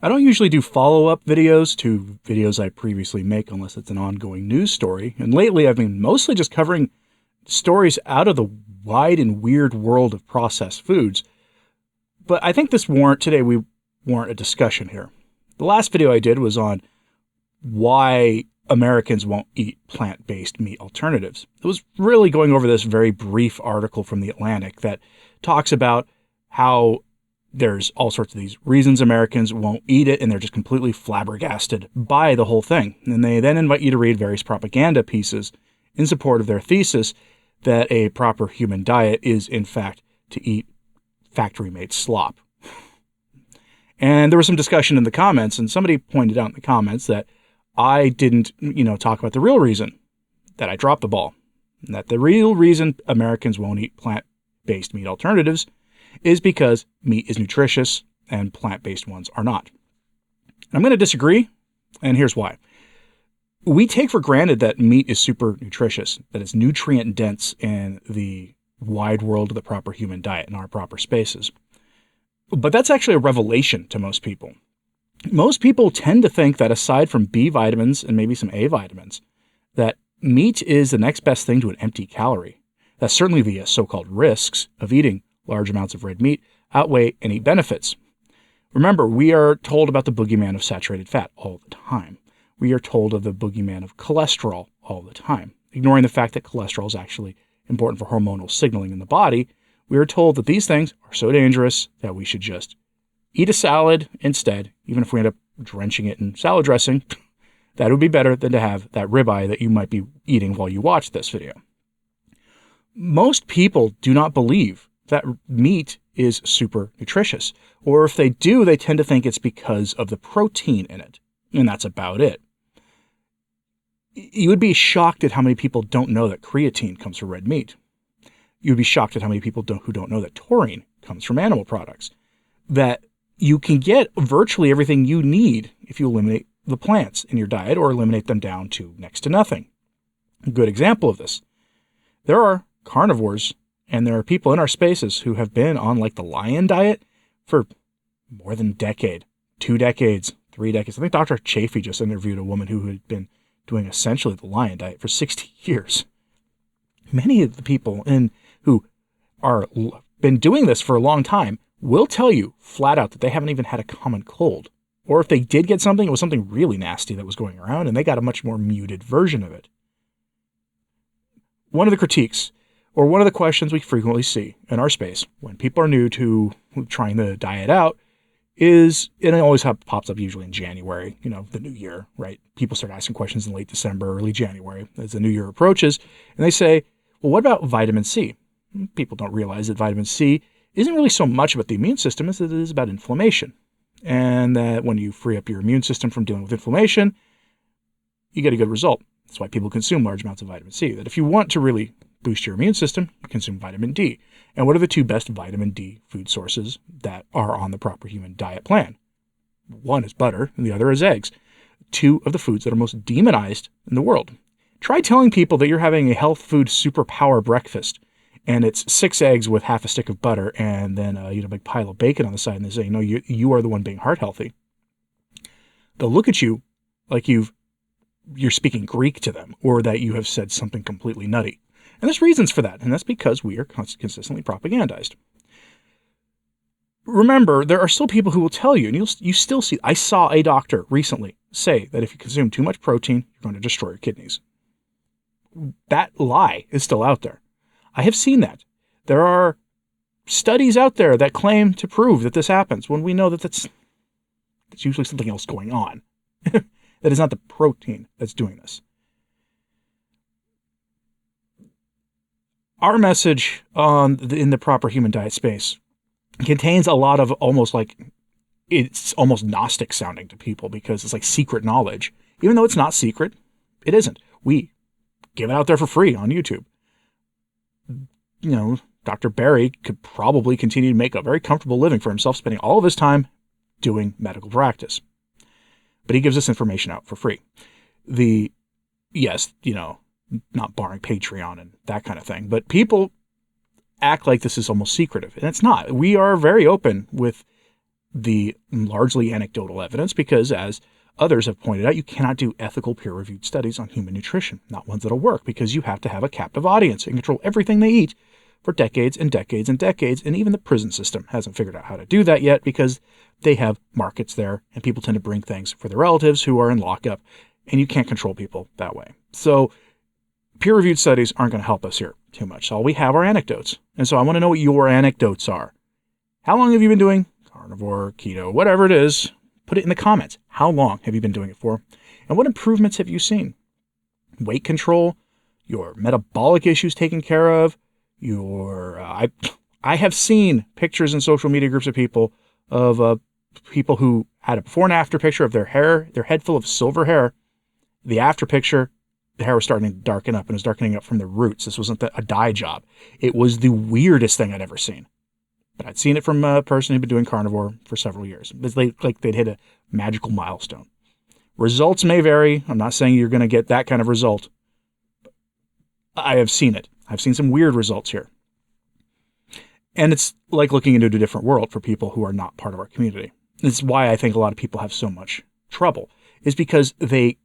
I don't usually do follow-up videos to videos I previously make unless it's an ongoing news story, and lately I've been mostly just covering stories out of the wide and weird world of processed foods. But I think today we warrant a discussion here. The last video I did was on why Americans won't eat plant-based meat alternatives. It was really going over this very brief article from The Atlantic that talks about how there's all sorts of these reasons Americans won't eat it, and they're just completely flabbergasted by the whole thing. And they then invite you to read various propaganda pieces in support of their thesis that a proper human diet is, in fact, to eat factory-made slop. And there was some discussion in the comments, and somebody pointed out in the comments that I didn't, talk about the real reason that I dropped the ball. And that the real reason Americans won't eat plant-based meat alternatives is because meat is nutritious and plant-based ones are not. I'm going to disagree, and here's why. We take for granted that meat is super nutritious, that it's nutrient dense in the wide world of the proper human diet in our proper spaces. But that's actually a revelation to most people. Most people tend to think that aside from B vitamins and maybe some A vitamins, that meat is the next best thing to an empty calorie. That certainly the so-called risks of eating large amounts of red meat outweigh any benefits. Remember, we are told about the boogeyman of saturated fat all the time. We are told of the boogeyman of cholesterol all the time. Ignoring the fact that cholesterol is actually important for hormonal signaling in the body, we are told that these things are so dangerous that we should just eat a salad instead, even if we end up drenching it in salad dressing. That would be better than to have that ribeye that you might be eating while you watch this video. Most people do not believe that meat is super nutritious. Or if they do, they tend to think it's because of the protein in it. And that's about it. You would be shocked at how many people don't know that creatine comes from red meat. You'd be shocked at how many people who don't know that taurine comes from animal products. That you can get virtually everything you need if you eliminate the plants in your diet or eliminate them down to next to nothing. A good example of this. There are carnivores and there are people in our spaces who have been on like the lion diet for more than a decade, 2 decades, 3 decades. I think Dr. Chafee just interviewed a woman who had been doing essentially the lion diet for 60 years. Many of the people who are been doing this for a long time will tell you flat out that they haven't even had a common cold. Or if they did get something, it was something really nasty that was going around and they got a much more muted version of it. One of the critiques, or one of the questions we frequently see in our space when people are new to trying the diet out is, and it always pops up usually in January, the new year, right? People start asking questions in late December, early January as the new year approaches, and they say, well, what about vitamin C? People don't realize that vitamin C isn't really so much about the immune system as it is about inflammation. And that when you free up your immune system from dealing with inflammation, you get a good result. That's why people consume large amounts of vitamin C. That if you want to really boost your immune system, you consume vitamin D. And what are the 2 best vitamin D food sources that are on the proper human diet plan? One is butter, and the other is eggs. 2 of the foods that are most demonized in the world. Try telling people that you're having a health food superpower breakfast, and it's 6 eggs with half a stick of butter, and then a big pile of bacon on the side, and they say, no, you are the one being heart healthy. They'll look at you like you're speaking Greek to them, or that you have said something completely nutty. And there's reasons for that, and that's because we are consistently propagandized. Remember, there are still people who will tell you, and you still see, I saw a doctor recently say that if you consume too much protein, you're going to destroy your kidneys. That lie is still out there. I have seen that. There are studies out there that claim to prove that this happens when we know that that's usually something else going on. That is not the protein that's doing this. Our message in the proper human diet space contains a lot of it's almost Gnostic sounding to people because it's like secret knowledge. Even though it's not secret, it isn't. We give it out there for free on YouTube. Dr. Barry could probably continue to make a very comfortable living for himself, spending all of his time doing medical practice. But he gives this information out for free. Not barring Patreon and that kind of thing, but people act like this is almost secretive, and it's not. We are very open with the largely anecdotal evidence because, as others have pointed out, you cannot do ethical peer-reviewed studies on human nutrition, not ones that'll work, because you have to have a captive audience and control everything they eat for decades and decades and decades, and even the prison system hasn't figured out how to do that yet because they have markets there, and people tend to bring things for their relatives who are in lockup, and you can't control people that way. So peer-reviewed studies aren't going to help us here too much. All we have are anecdotes, and so I want to know what your anecdotes are. How long have you been doing carnivore, keto, whatever it is? Put it in the comments. How long have you been doing it for? And what improvements have you seen? Weight control, your metabolic issues taken care of, I have seen pictures in social media groups of people who had a before and after picture of their hair, their head full of silver hair. The after picture, the hair was starting to darken up, and it was darkening up from the roots. This wasn't a dye job. It was the weirdest thing I'd ever seen. But I'd seen it from a person who'd been doing carnivore for several years. It's like they'd hit a magical milestone. Results may vary. I'm not saying you're going to get that kind of result. I have seen it. I've seen some weird results here. And it's like looking into a different world for people who are not part of our community. It's why I think a lot of people have so much trouble, is because they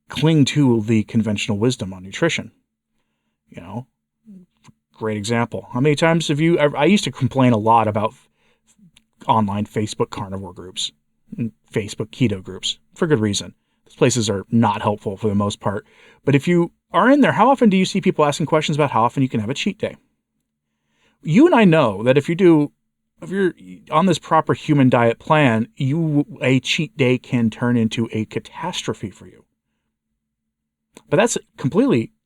cling to the conventional wisdom on nutrition. You know, great example. How many times have you... I used to complain a lot about online Facebook carnivore groups, and Facebook keto groups, for good reason. Those places are not helpful for the most part. But if you are in there, how often do you see people asking questions about how often you can have a cheat day? You and I know that if you're on this proper human diet plan, a cheat day can turn into a catastrophe for you. But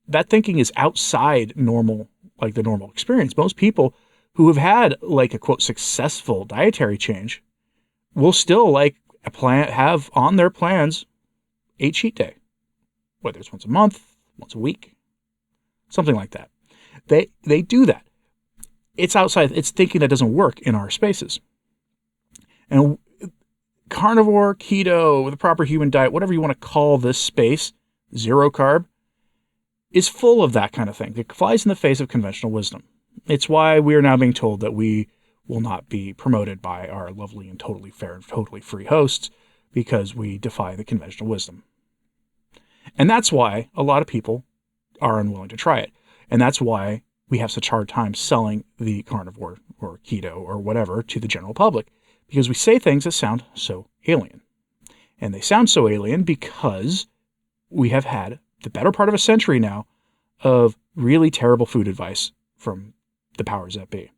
that thinking is outside the normal experience. Most people who have had like a quote successful dietary change will still have on their plans a cheat day, whether it's once a month, once a week, something like that. They do that. It's outside. It's thinking that doesn't work in our spaces. And carnivore, keto, with a proper human diet, whatever you want to call this space, zero carb, is full of that kind of thing. It flies in the face of conventional wisdom. It's why we are now being told that we will not be promoted by our lovely and totally fair and totally free hosts because we defy the conventional wisdom. And that's why a lot of people are unwilling to try it. And that's why we have such a hard time selling the carnivore or keto or whatever to the general public, because we say things that sound so alien. And they sound so alien because we have had the better part of a century now of really terrible food advice from the powers that be.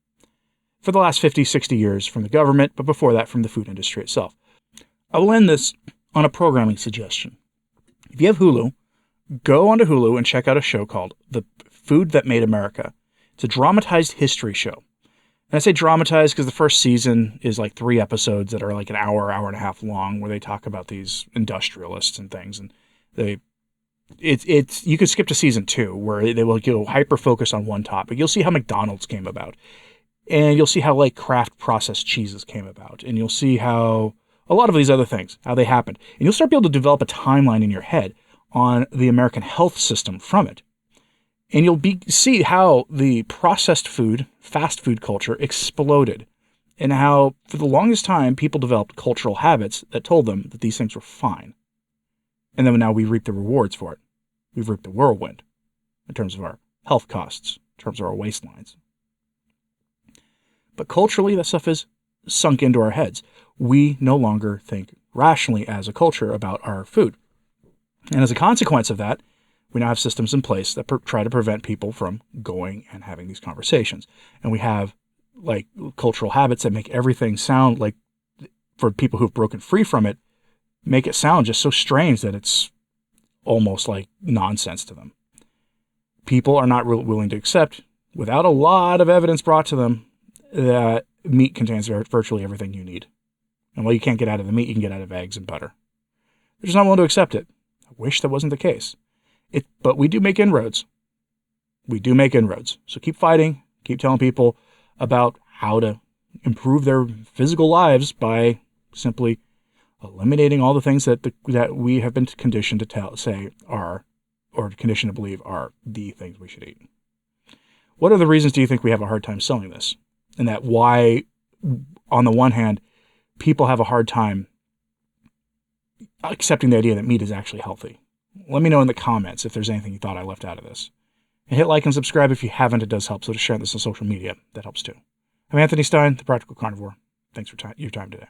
For the last 50, 60 years from the government, but before that from the food industry itself. I will end this on a programming suggestion. If you have Hulu, go onto Hulu and check out a show called The Food That Made America. It's a dramatized history show. And I say dramatized because the first season is like 3 episodes that are like an hour and a half long, where they talk about these industrialists and things. And you could skip to season 2, where they will go hyper focus on one topic. You'll see how McDonald's came about, and you'll see how like craft processed cheeses came about, and you'll see how a lot of these other things, how they happened, and you'll start to be able to develop a timeline in your head on the American health system from it. And you'll see how the processed food, fast food culture exploded, and how for the longest time people developed cultural habits that told them that these things were fine. And then now we reap the rewards for it. We've reaped the whirlwind in terms of our health costs, in terms of our waistlines. But culturally, that stuff is sunk into our heads. We no longer think rationally as a culture about our food. And as a consequence of that, we now have systems in place that try to prevent people from going and having these conversations. And we have like cultural habits that make everything sound like, for people who've broken free from it, make it sound just so strange that it's almost like nonsense to them. People are not willing to accept, without a lot of evidence brought to them, that meat contains virtually everything you need. And what you can't get out of the meat, you can get out of eggs and butter. They're just not willing to accept it. I wish that wasn't the case. But we do make inroads. We do make inroads. So keep fighting. Keep telling people about how to improve their physical lives by simply eliminating all the things that we have been conditioned to conditioned to believe are the things we should eat. What are the reasons do you think we have a hard time selling this? And that why, on the one hand, people have a hard time accepting the idea that meat is actually healthy. Let me know in the comments if there's anything you thought I left out of this. And hit like and subscribe if you haven't. It does help. So to share this on social media, that helps too. I'm Anthony Stine, the Practical Carnivore. Thanks for your time today.